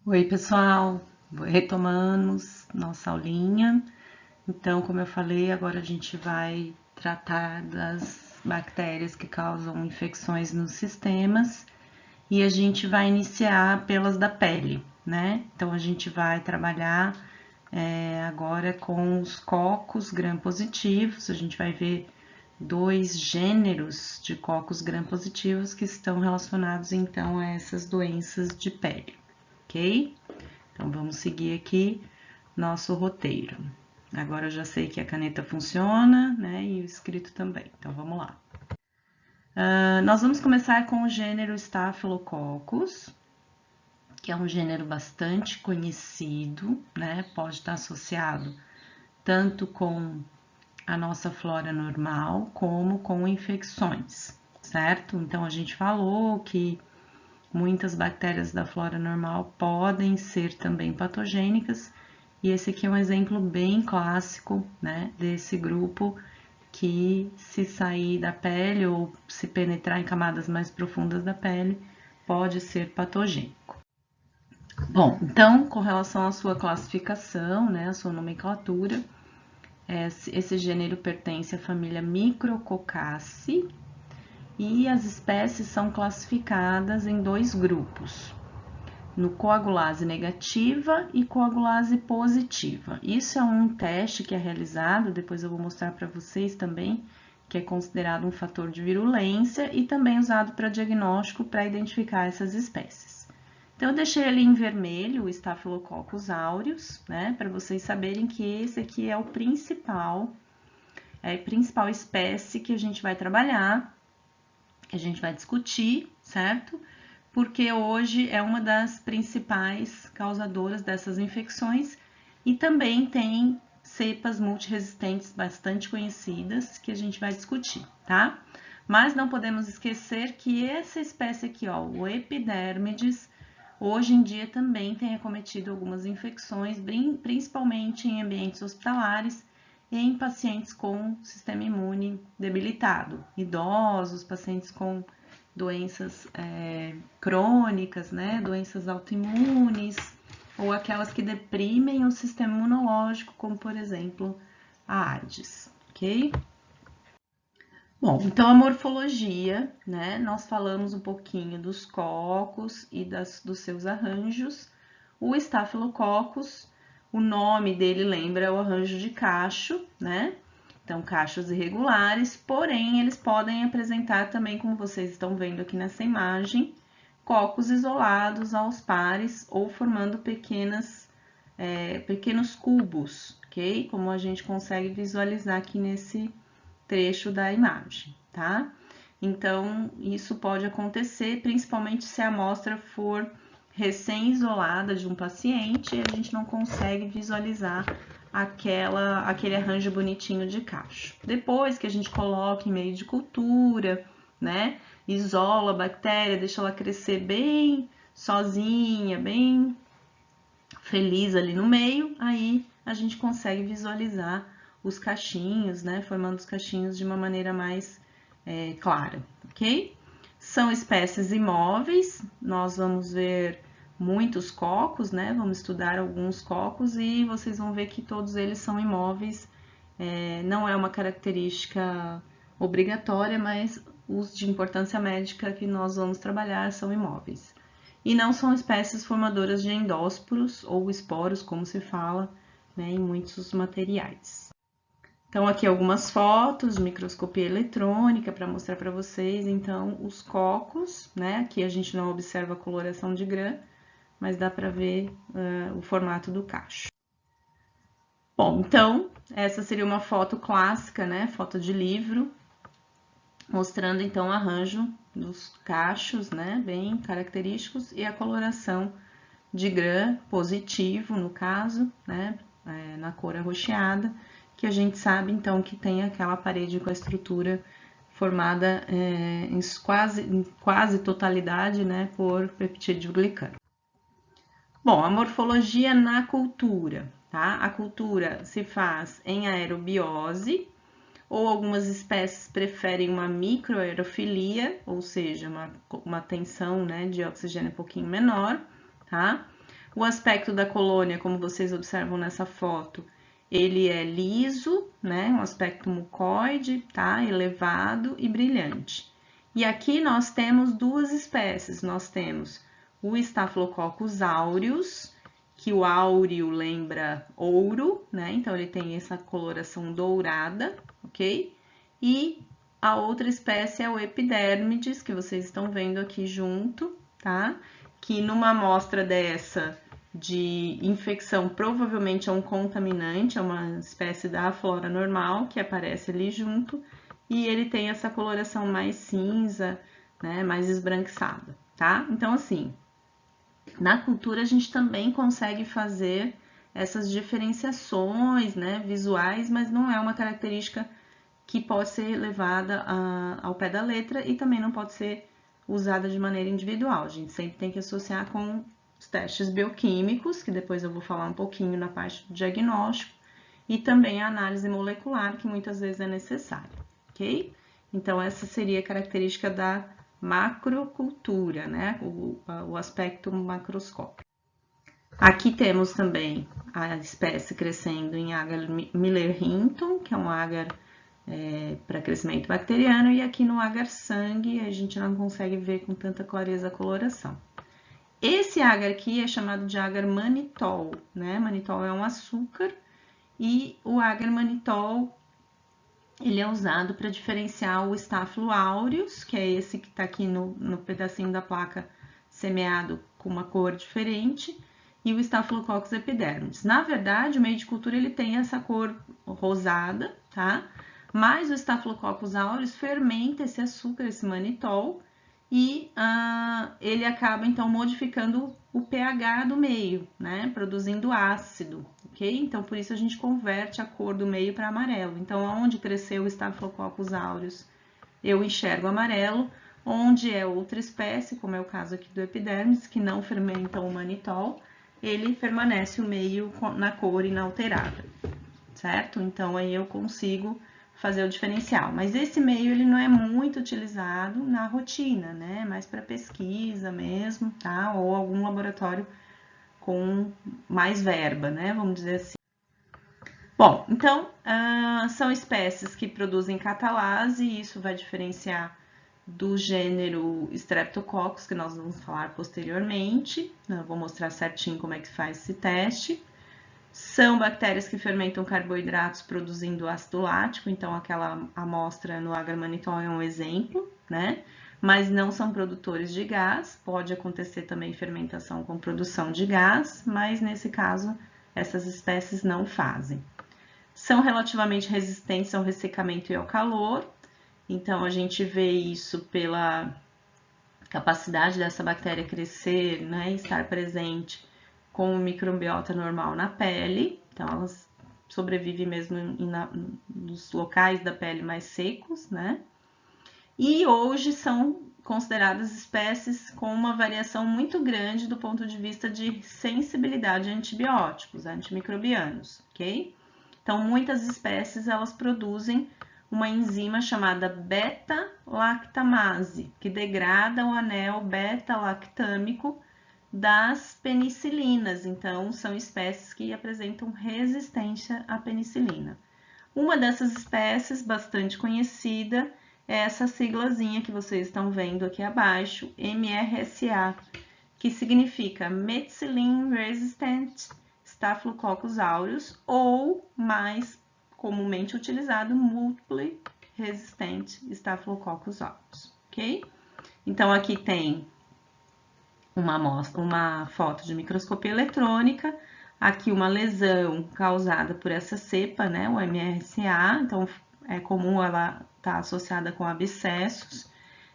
Oi, pessoal, retomamos nossa aulinha. Então, como eu falei, agora a gente vai tratar das bactérias que causam infecções nos sistemas e a gente vai iniciar pelas da pele, né? Então, a gente vai trabalhar agora com os cocos gram-positivos. A gente vai ver dois gêneros de cocos gram-positivos que estão relacionados, então, a essas doenças de pele, ok? Então, vamos seguir aqui nosso roteiro. Agora eu já sei que a caneta funciona, né? E o escrito também. Então, vamos lá. Nós vamos começar com o gênero Staphylococcus, que é um gênero bastante conhecido, né? Pode estar associado tanto com a nossa flora normal, como com infecções, certo? Então, a gente falou que muitas bactérias da flora normal podem ser também patogênicas, e esse aqui é um exemplo bem clássico, né, desse grupo que, se sair da pele ou se penetrar em camadas mais profundas da pele, pode ser patogênico. Bom, então, com relação à sua classificação, né, a sua nomenclatura, esse gênero pertence à família Micrococcaceae, e as espécies são classificadas em dois grupos, no coagulase negativa e coagulase positiva. Isso é um teste que é realizado, depois eu vou mostrar para vocês também, que é considerado um fator de virulência e também usado para diagnóstico para identificar essas espécies. Então, eu deixei ali em vermelho o Staphylococcus aureus, né, para vocês saberem que esse aqui é o principal, principal espécie que a gente vai trabalhar, que a gente vai discutir, certo? Porque hoje é uma das principais causadoras dessas infecções e também tem cepas multiresistentes bastante conhecidas que a gente vai discutir, tá? Mas não podemos esquecer que essa espécie aqui, ó, o Epidermides, hoje em dia também tem acometido algumas infecções, principalmente em ambientes hospitalares e em pacientes com sistema imune debilitado, idosos, pacientes com doenças crônicas, né, doenças autoimunes, ou aquelas que deprimem o sistema imunológico, como por exemplo a AIDS, ok? Bom, então a morfologia, né? Nós falamos um pouquinho dos cocos e dos seus arranjos. O Staphylococcus, o nome dele lembra o arranjo de cacho, né? Então, cachos irregulares, porém, eles podem apresentar também, como vocês estão vendo aqui nessa imagem, cocos isolados aos pares ou formando pequenos cubos, ok? Como a gente consegue visualizar aqui nesse trecho da imagem, tá? Então, isso pode acontecer principalmente se a amostra for recém-isolada de um paciente e a gente não consegue visualizar aquele arranjo bonitinho de cacho. Depois que a gente coloca em meio de cultura, né? Isola a bactéria, deixa ela crescer bem sozinha, bem feliz ali no meio, aí a gente consegue visualizar os cachinhos, né? Formando os cachinhos de uma maneira mais clara, ok? São espécies imóveis, nós vamos ver muitos cocos, né? Vamos estudar alguns cocos e vocês vão ver que todos eles são imóveis. Não é uma característica obrigatória, mas os de importância médica que nós vamos trabalhar são imóveis. E não são espécies formadoras de endósporos ou esporos, como se fala, né, em muitos materiais. Então, aqui algumas fotos de microscopia eletrônica para mostrar para vocês, então, os cocos, né? Aqui a gente não observa a coloração de Gram, mas dá para ver o formato do cacho. Bom, então, essa seria uma foto clássica, né? Foto de livro, mostrando então o arranjo dos cachos, né? Bem característicos, e a coloração de Gram positivo, no caso, né? Na cor arroxeada, que a gente sabe então que tem aquela parede com a estrutura formada em quase totalidade, né, por peptídeo glicano. Bom, a morfologia na cultura, tá? A cultura se faz em aerobiose, ou algumas espécies preferem uma microaerofilia, ou seja, uma tensão, né, de oxigênio um pouquinho menor, tá? O aspecto da colônia, como vocês observam nessa foto, ele é liso, né? Um aspecto mucoide, tá? Elevado e brilhante. E aqui nós temos duas espécies. Nós temos o Staphylococcus aureus, que o áureo lembra ouro, né? Então ele tem essa coloração dourada, ok? E a outra espécie é o Epidermides, que vocês estão vendo aqui junto, tá? Que numa amostra dessa de infecção, provavelmente é um contaminante, é uma espécie da flora normal que aparece ali junto, e ele tem essa coloração mais cinza, né, mais esbranquiçada, tá? Então, assim, na cultura a gente também consegue fazer essas diferenciações, né, visuais, mas não é uma característica que pode ser levada ao pé da letra e também não pode ser usada de maneira individual. A gente sempre tem que associar com os testes bioquímicos, que depois eu vou falar um pouquinho na parte do diagnóstico, e também a análise molecular, que muitas vezes é necessária, ok? Então, essa seria a característica da macrocultura, né? O aspecto macroscópico. Aqui temos também a espécie crescendo em agar Miller-Hinton, que é um agar para crescimento bacteriano, e aqui no agar sangue a gente não consegue ver com tanta clareza a coloração. Esse agar aqui é chamado de agar manitol, né? Manitol é um açúcar e o agar manitol ele é usado para diferenciar o Staphylo aureus, que é esse que está aqui no pedacinho da placa semeado com uma cor diferente, e o Staphylococcus epidermidis. Na verdade, o meio de cultura ele tem essa cor rosada, tá? Mas o Staphylococcus aureus fermenta esse açúcar, esse manitol, e ele acaba então modificando o pH do meio, né? Produzindo ácido, ok? Então por isso a gente converte a cor do meio para amarelo. Então, onde cresceu o Staphylococcus aureus, eu enxergo amarelo. Onde é outra espécie, como é o caso aqui do epidermis, que não fermenta o manitol, ele permanece o meio na cor inalterada, certo? Então aí eu consigo fazer o diferencial. Mas esse meio ele não é muito utilizado na rotina, né? Mais para pesquisa mesmo, tá? Ou algum laboratório com mais verba, né? Vamos dizer assim. Bom, então são espécies que produzem catalase e isso vai diferenciar do gênero Streptococcus, que nós vamos falar posteriormente. Eu vou mostrar certinho como é que faz esse teste. São bactérias que fermentam carboidratos produzindo ácido lático, então aquela amostra no agar manitol é um exemplo, né? Mas não são produtores de gás, pode acontecer também fermentação com produção de gás, mas nesse caso essas espécies não fazem. São relativamente resistentes ao ressecamento e ao calor, então a gente vê isso pela capacidade dessa bactéria crescer, né, estar presente com o microbiota normal na pele, então elas sobrevivem mesmo nos locais da pele mais secos, né? E hoje são consideradas espécies com uma variação muito grande do ponto de vista de sensibilidade a antibióticos, antimicrobianos, ok? Então, muitas espécies elas produzem uma enzima chamada beta-lactamase, que degrada o anel beta-lactâmico das penicilinas. Então, são espécies que apresentam resistência à penicilina. Uma dessas espécies, bastante conhecida, é essa siglazinha que vocês estão vendo aqui abaixo, MRSA, que significa Methicillin Resistant Staphylococcus aureus, ou mais comumente utilizado, Multiple Resistant Staphylococcus aureus, ok? Então, aqui tem uma foto de microscopia eletrônica, aqui uma lesão causada por essa cepa, né, o MRSA, então é comum ela estar associada com abscessos,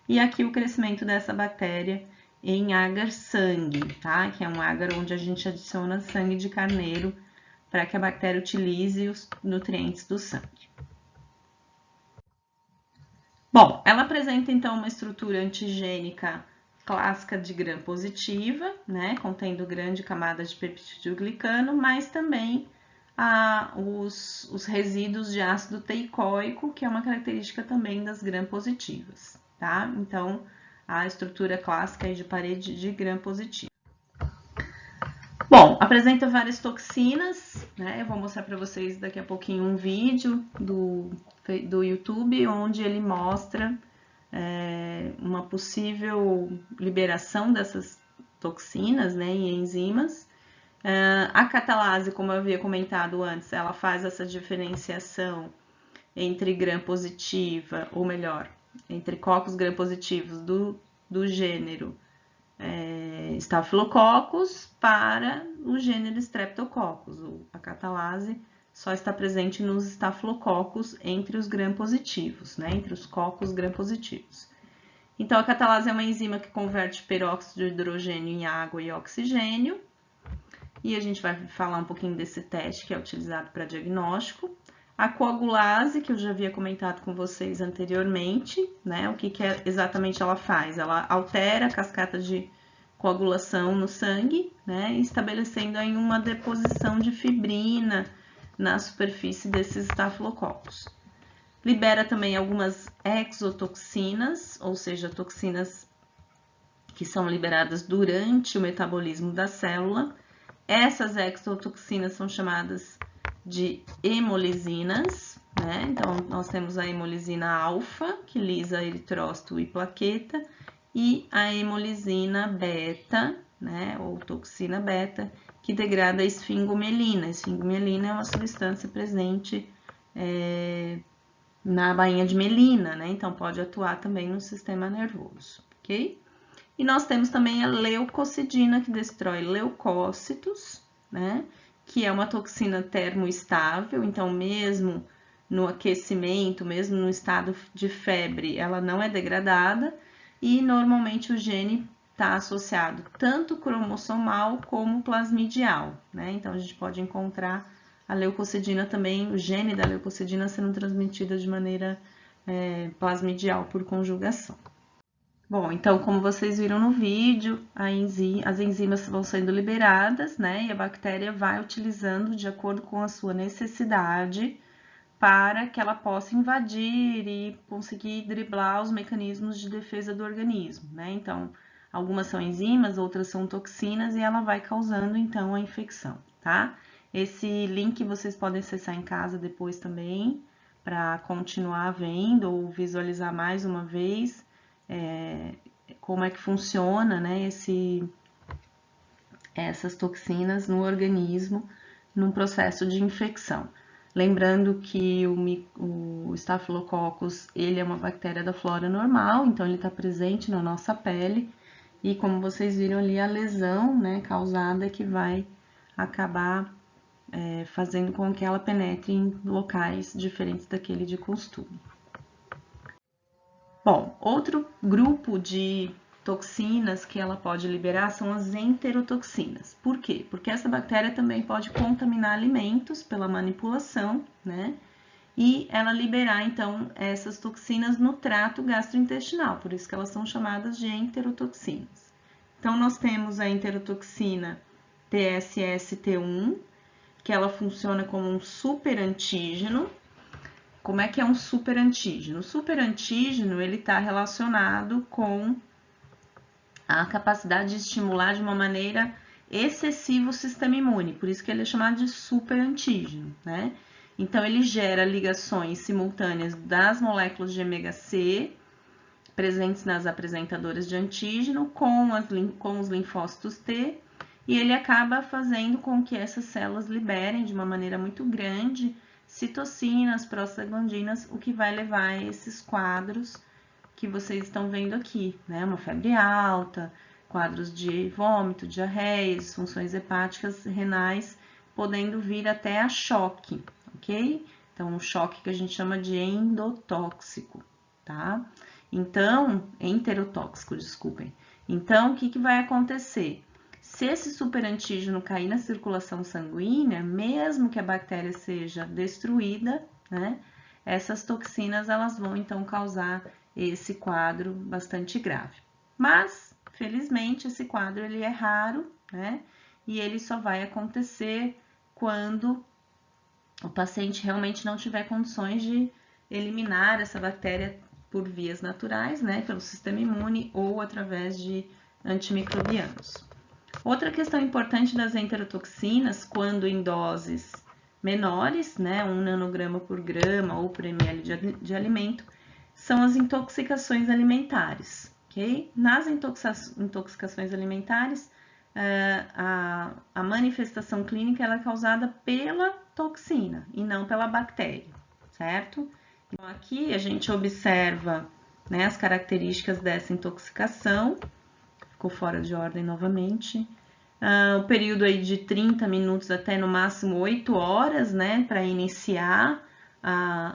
e aqui o crescimento dessa bactéria em agar sangue, tá? Que é um agar onde a gente adiciona sangue de carneiro para que a bactéria utilize os nutrientes do sangue. Bom, ela apresenta então uma estrutura antigênica clássica de gram positiva, né, contendo grande camada de peptidoglicano, mas também os resíduos de ácido teicoico, que é uma característica também das gram positivas, tá? Então, a estrutura clássica aí de parede de gram positivo. Bom, apresenta várias toxinas, né? Eu vou mostrar para vocês daqui a pouquinho um vídeo do YouTube onde ele mostra uma possível liberação dessas toxinas, né, e enzimas. A catalase, como eu havia comentado antes, ela faz essa diferenciação entre gram-positiva, ou melhor, entre cocos gram-positivos do gênero Staphylococcus para o gênero Streptococcus. A catalase só está presente nos Staphylococcus entre os gram-positivos, né, entre os cocos gram-positivos. Então, a catalase é uma enzima que converte peróxido de hidrogênio em água e oxigênio. E a gente vai falar um pouquinho desse teste que é utilizado para diagnóstico. A coagulase, que eu já havia comentado com vocês anteriormente, né? O que exatamente ela faz? Ela altera a cascata de coagulação no sangue, né? Estabelecendo aí uma deposição de fibrina na superfície desses estafilococos. Libera também algumas exotoxinas, ou seja, toxinas que são liberadas durante o metabolismo da célula. Essas exotoxinas são chamadas de hemolisinas, né? Então, nós temos a hemolisina alfa, que lisa eritrócito e plaqueta, e a hemolisina beta, né? Ou toxina beta, que degrada a esfingomielina. A esfingomielina é uma substância presente na bainha de melina, né? Então, pode atuar também no sistema nervoso, ok? E nós temos também a leucocidina, que destrói leucócitos, né? Que é uma toxina termoestável, então mesmo no aquecimento, mesmo no estado de febre, ela não é degradada e normalmente o gene está associado tanto cromossomal como plasmidial, né? Então a gente pode encontrar a leucocidina também, o gene da leucocidina sendo transmitida de maneira plasmidial por conjugação. Bom, então, como vocês viram no vídeo, as enzimas vão sendo liberadas, né? E a bactéria vai utilizando de acordo com a sua necessidade para que ela possa invadir e conseguir driblar os mecanismos de defesa do organismo, né? Então, algumas são enzimas, outras são toxinas e ela vai causando, então, a infecção, tá? Esse link vocês podem acessar em casa depois também, para continuar vendo ou visualizar mais uma vez como é que funciona, né, essas toxinas no organismo num processo de infecção. Lembrando que o Staphylococcus, ele é uma bactéria da flora normal, então ele está presente na nossa pele e como vocês viram ali, a lesão, né, causada que vai acabar fazendo com que ela penetre em locais diferentes daquele de costume. Bom, outro grupo de toxinas que ela pode liberar são as enterotoxinas. Por quê? Porque essa bactéria também pode contaminar alimentos pela manipulação, né? E ela liberar, então, essas toxinas no trato gastrointestinal, por isso que elas são chamadas de enterotoxinas. Então, nós temos a enterotoxina TSST1, que ela funciona como um superantígeno. Como é que é um superantígeno? O superantígeno, ele está relacionado com a capacidade de estimular de uma maneira excessiva o sistema imune, por isso que ele é chamado de superantígeno, né? Então, ele gera ligações simultâneas das moléculas de ômega C presentes nas apresentadoras de antígeno com os linfócitos T e ele acaba fazendo com que essas células liberem de uma maneira muito grande citocinas, prostaglandinas, o que vai levar a esses quadros que vocês estão vendo aqui, né? Uma febre alta, quadros de vômito, diarreia, disfunções hepáticas, renais, podendo vir até a choque, ok? Então, um choque que a gente chama de endotóxico, tá? Então, enterotóxico, desculpem. Então, o que vai acontecer? Se esse superantígeno cair na circulação sanguínea, mesmo que a bactéria seja destruída, né, essas toxinas elas vão então causar esse quadro bastante grave. Mas, felizmente, esse quadro ele é raro, né, e ele só vai acontecer quando o paciente realmente não tiver condições de eliminar essa bactéria por vias naturais, né, pelo sistema imune ou através de antimicrobianos. Outra questão importante das enterotoxinas, quando em doses menores, né, 1 nanograma por grama ou por ml de alimento, são as intoxicações alimentares, ok? Nas intoxicações alimentares, a manifestação clínica ela é causada pela toxina e não pela bactéria, certo? Então, aqui a gente observa, né, as características dessa intoxicação, ficou fora de ordem novamente. O período aí de 30 minutos até no máximo 8 horas, né, para iniciar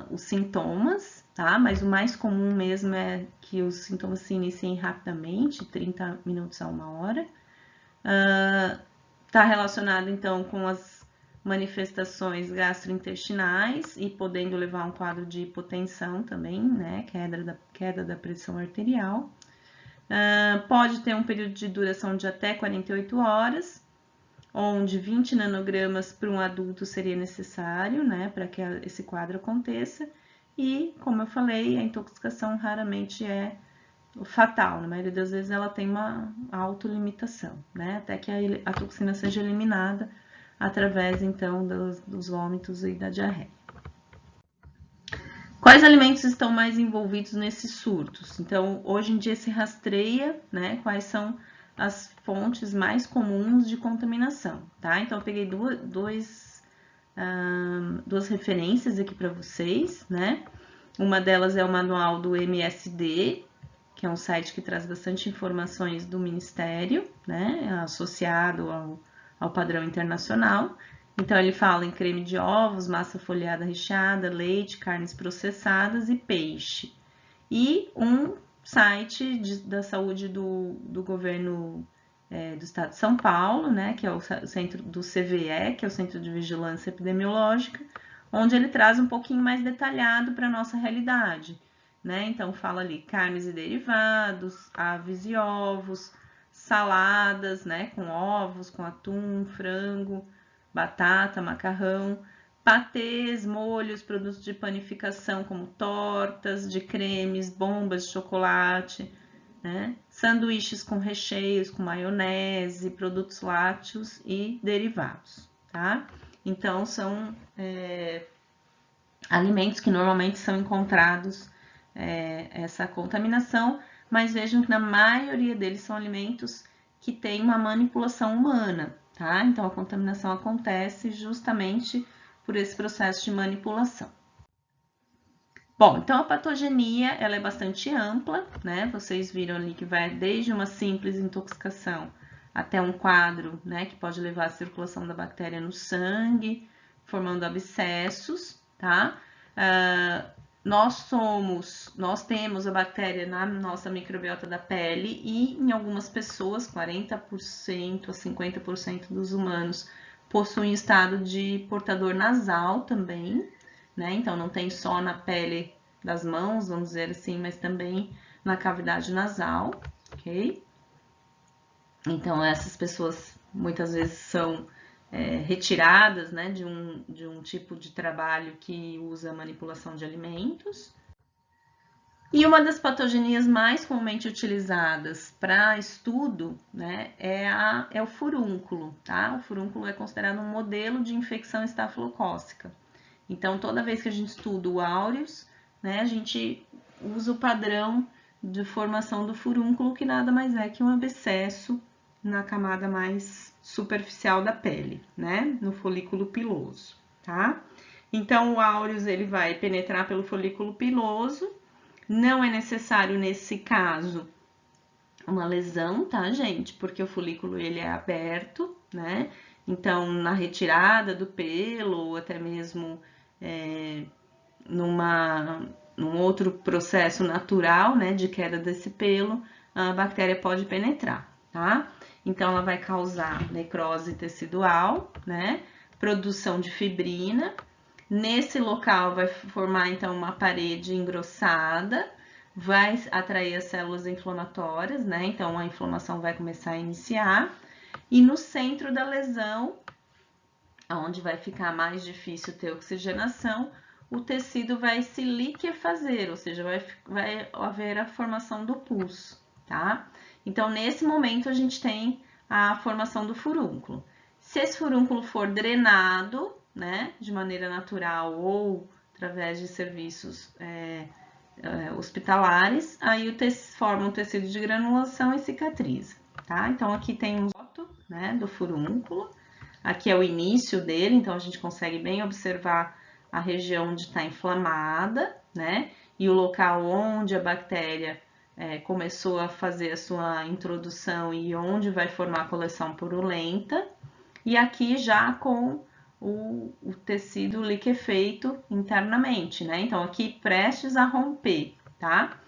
os sintomas, tá? Mas o mais comum mesmo é que os sintomas se iniciem rapidamente, 30 minutos a 1 hora. Está relacionado então com as manifestações gastrointestinais e podendo levar a um quadro de hipotensão também, né, queda da pressão arterial. Pode ter um período de duração de até 48 horas, onde 20 nanogramas para um adulto seria necessário, né, para que esse quadro aconteça. E, como eu falei, a intoxicação raramente é fatal, na maioria das vezes ela tem uma autolimitação, né, até que a toxina seja eliminada através, então, dos vômitos e da diarreia. Quais alimentos estão mais envolvidos nesses surtos? Então, hoje em dia se rastreia, né, quais são as fontes mais comuns de contaminação, tá? Então, eu peguei duas referências aqui para vocês, né? Uma delas é o manual do MSD, que é um site que traz bastante informações do Ministério, né, associado ao padrão internacional. Então, ele fala em creme de ovos, massa folhada recheada, leite, carnes processadas e peixe. E um site da saúde do governo do estado de São Paulo, né, que é o centro do CVE, que é o Centro de Vigilância Epidemiológica, onde ele traz um pouquinho mais detalhado para a nossa realidade. Né? Então, fala ali carnes e derivados, aves e ovos, saladas, né, com ovos, com atum, frango, batata, macarrão, patês, molhos, produtos de panificação como tortas, de cremes, bombas de chocolate, né? Sanduíches com recheios, com maionese, produtos lácteos e derivados, tá? Então, são alimentos que normalmente são encontrados essa contaminação, mas vejam que na maioria deles são alimentos que têm uma manipulação humana, tá? Então, a contaminação acontece justamente por esse processo de manipulação. Bom, então a patogenia, ela é bastante ampla, né? Vocês viram ali que vai desde uma simples intoxicação até um quadro, né, que pode levar à circulação da bactéria no sangue, formando abscessos, tá? Nós temos a bactéria na nossa microbiota da pele e em algumas pessoas, 40% a 50% dos humanos possuem estado de portador nasal também, né? Então, não tem só na pele das mãos, vamos dizer assim, mas também na cavidade nasal, ok? Então, essas pessoas muitas vezes são retiradas, né, de um tipo de trabalho que usa manipulação de alimentos. E uma das patogenias mais comumente utilizadas para estudo, né, é o furúnculo, tá? O furúnculo é considerado um modelo de infecção estafilocócica. Então, toda vez que a gente estuda o áureus, né, a gente usa o padrão de formação do furúnculo, que nada mais é que um abscesso na camada mais superficial da pele, né, no folículo piloso, tá? Então, o áureus, ele vai penetrar pelo folículo piloso, não é necessário, nesse caso, uma lesão, tá, gente? Porque o folículo, ele é aberto, né? Então, na retirada do pelo, ou até mesmo num outro processo natural, né, de queda desse pelo, a bactéria pode penetrar, tá? Então, ela vai causar necrose tecidual, né? Produção de fibrina. Nesse local vai formar, então, uma parede engrossada, vai atrair as células inflamatórias, né? Então, a inflamação vai começar a iniciar. E no centro da lesão, onde vai ficar mais difícil ter oxigenação, o tecido vai se liquefazer, ou seja, vai haver a formação do pus, tá? Então, nesse momento, a gente tem a formação do furúnculo. Se esse furúnculo for drenado, né, de maneira natural ou através de serviços hospitalares, aí forma um tecido de granulação e cicatriza, tá? Então, aqui tem um foto, né, do furúnculo. Aqui é o início dele, então a gente consegue bem observar a região onde está inflamada, né? E o local onde a bactéria começou a fazer a sua introdução e onde vai formar a coleção purulenta. E aqui já com o tecido liquefeito internamente, né? Então, aqui prestes a romper, tá?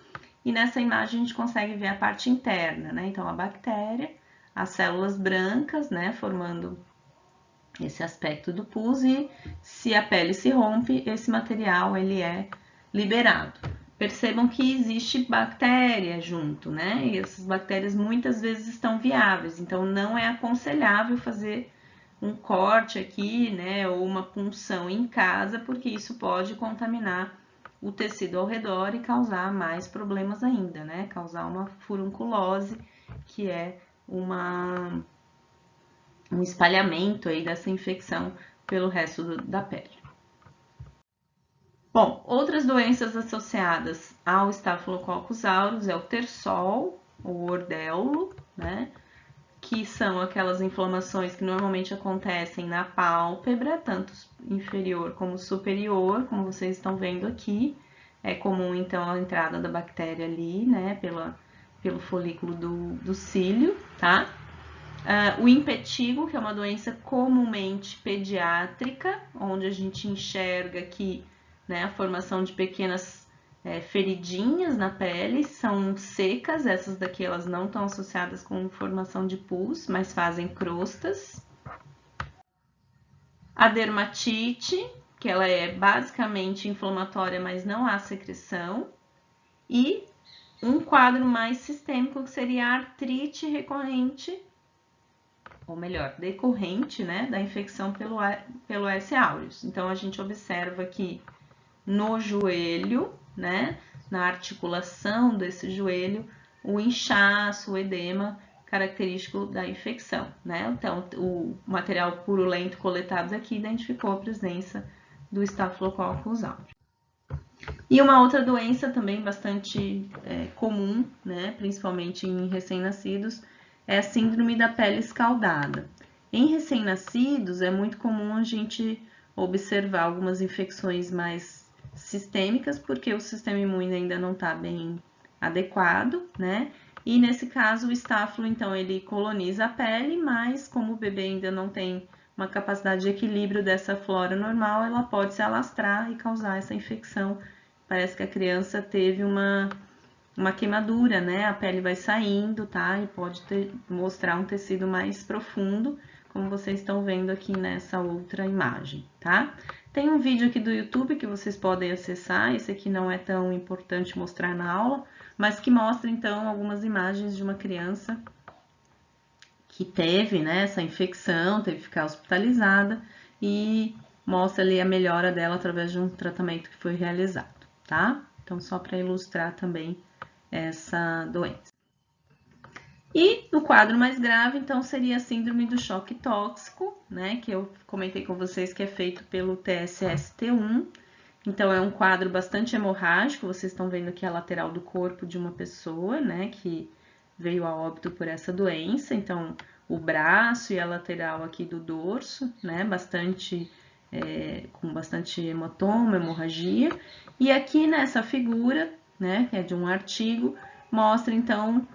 E nessa imagem a gente consegue ver a parte interna, né? Então, a bactéria, as células brancas, né? Formando esse aspecto do pus, e se a pele se rompe, esse material ele é liberado. Percebam que existe bactéria junto, né? E essas bactérias muitas vezes estão viáveis, então não é aconselhável fazer um corte aqui, né, ou uma punção em casa, porque isso pode contaminar o tecido ao redor e causar mais problemas ainda, né? Causar uma furunculose, que é um espalhamento aí dessa infecção pelo resto da pele. Bom, outras doenças associadas ao Staphylococcus aureus é o tersol, o ordéulo, né? Que são aquelas inflamações que normalmente acontecem na pálpebra, tanto inferior como superior, como vocês estão vendo aqui. É comum, então, a entrada da bactéria ali, né, pelo folículo do cílio, tá? O impetigo, que é uma doença comumente pediátrica, onde a gente enxerga aqui, né, a formação de pequenas feridinhas na pele, são secas, essas daqui elas não estão associadas com formação de pus, mas fazem crostas. A dermatite, que ela é basicamente inflamatória, mas não há secreção. E um quadro mais sistêmico, que seria a artrite recorrente, ou melhor, decorrente, né, da infecção pelo S. aureus. Então, a gente observa aqui no joelho, né, na articulação desse joelho, o inchaço, o edema característico da infecção, né? Então, o material purulento coletado aqui identificou a presença do Staphylococcus aureus. E uma outra doença também bastante comum, né, principalmente em recém-nascidos, é a síndrome da pele escaldada. Em recém-nascidos, é muito comum a gente observar algumas infecções mais sistêmicas, porque o sistema imune ainda não está bem adequado, né? E nesse caso, o estáfilo, então, ele coloniza a pele, mas como o bebê ainda não tem uma capacidade de equilíbrio dessa flora normal, ela pode se alastrar e causar essa infecção. Parece que a criança teve uma queimadura, né? A pele vai saindo, tá? E pode mostrar um tecido mais profundo, como vocês estão vendo aqui nessa outra imagem, tá? Tem um vídeo aqui do YouTube que vocês podem acessar, esse aqui não é tão importante mostrar na aula, mas que mostra, então, algumas imagens de uma criança que teve, né, essa infecção, teve que ficar hospitalizada, e mostra ali a melhora dela através de um tratamento que foi realizado, tá? Então, só para ilustrar também essa doença. E no quadro mais grave, então, seria a síndrome do choque tóxico, né, que eu comentei com vocês que é feito pelo TSST1. Então, é um quadro bastante hemorrágico, vocês estão vendo aqui a lateral do corpo de uma pessoa, né, que veio a óbito por essa doença. Então, o braço e a lateral aqui do dorso, né, com bastante hematoma, hemorragia. E aqui nessa figura, né, que é de um artigo, mostra, então,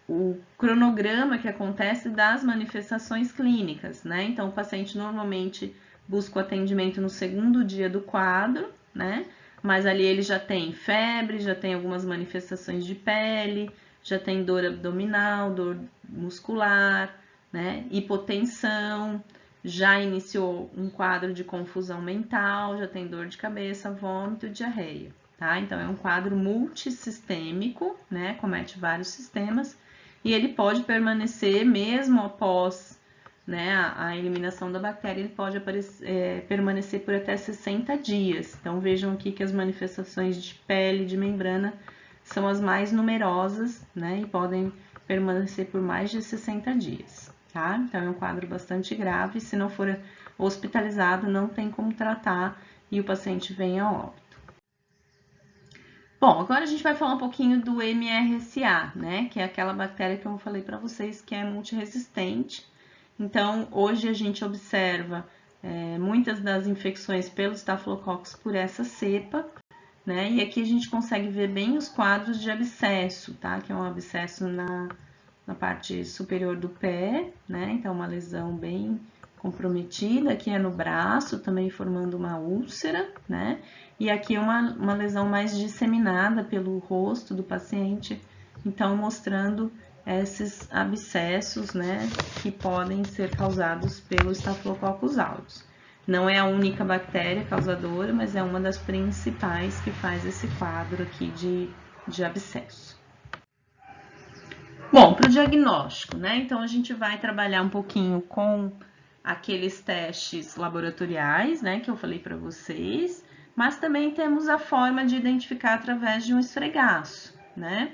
o cronograma que acontece das manifestações clínicas, né? Então, o paciente normalmente busca o atendimento no segundo dia do quadro, né? Mas ali ele já tem febre, já tem algumas manifestações de pele, já tem dor abdominal, dor muscular, né? Hipotensão, já iniciou um quadro de confusão mental, já tem dor de cabeça, vômito e diarreia, tá? Então, é um quadro multissistêmico, né? Comete vários sistemas, e ele pode permanecer mesmo após, né, a eliminação da bactéria, ele pode permanecer por até 60 dias. Então, vejam aqui que as manifestações de pele, de membrana, são as mais numerosas, né, e podem permanecer por mais de 60 dias, tá? Então, é um quadro bastante grave, se não for hospitalizado, não tem como tratar e o paciente vem a óbito. Bom, agora a gente vai falar um pouquinho do MRSA, né? Que é aquela bactéria que eu falei para vocês que é multiresistente. Então, hoje a gente observa muitas das infecções pelo Staphylococcus por essa cepa, né? E aqui a gente consegue ver bem os quadros de abscesso, tá? Que é um abscesso na parte superior do pé, né? Então, uma lesão bem comprometida, aqui é no braço, também formando uma úlcera, né? E aqui uma lesão mais disseminada pelo rosto do paciente, então mostrando esses abscessos, né? Que podem ser causados pelo Staphylococcus aureus. Não é a única bactéria causadora, mas é uma das principais que faz esse quadro aqui de abscesso. Bom, para o diagnóstico, né? Então, a gente vai trabalhar um pouquinho com aqueles testes laboratoriais, né? Que eu falei para vocês, mas também temos a forma de identificar através de um esfregaço, né?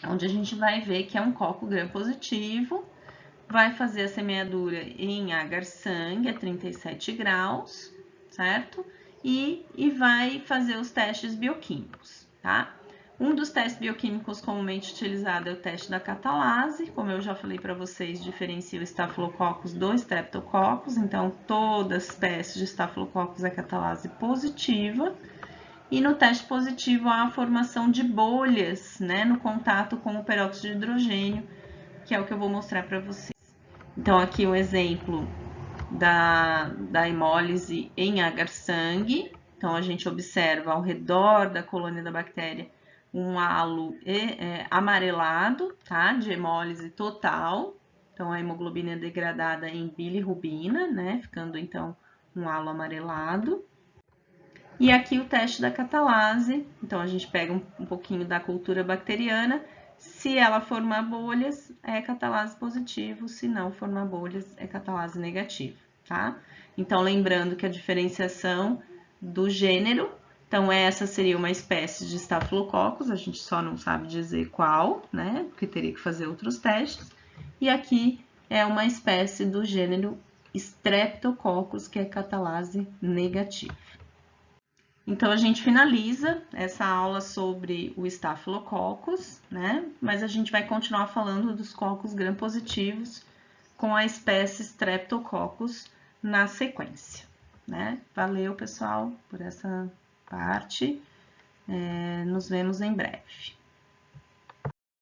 Onde a gente vai ver que é um coco gram-positivo, vai fazer a semeadura em agar-sangue a 37 graus, certo? E vai fazer os testes bioquímicos, tá? Um dos testes bioquímicos comumente utilizado é o teste da catalase, como eu já falei para vocês, diferencia o Staphylococcus do Streptococcus, então todas as espécies de Staphylococcus é catalase positiva. E no teste positivo há a formação de bolhas, né, no contato com o peróxido de hidrogênio, que é o que eu vou mostrar para vocês. Então, aqui um exemplo da hemólise em agar-sangue. Então, a gente observa ao redor da colônia da bactéria um halo amarelado, tá? De hemólise total. Então, a hemoglobina é degradada em bilirrubina, né? Ficando, então, um halo amarelado. E aqui o teste da catalase. Então, a gente pega um pouquinho da cultura bacteriana. Se ela formar bolhas, é catalase positivo. Se não formar bolhas, é catalase negativo, tá? Então, lembrando que a diferenciação do gênero, então essa seria uma espécie de Staphylococcus, a gente só não sabe dizer qual, né? Porque teria que fazer outros testes. E aqui é uma espécie do gênero Streptococcus, que é catalase negativa. Então, a gente finaliza essa aula sobre o Staphylococcus, né? Mas a gente vai continuar falando dos cocos gram-positivos com a espécie Streptococcus na sequência, né? Valeu, pessoal, por essa parte. Nos vemos em breve.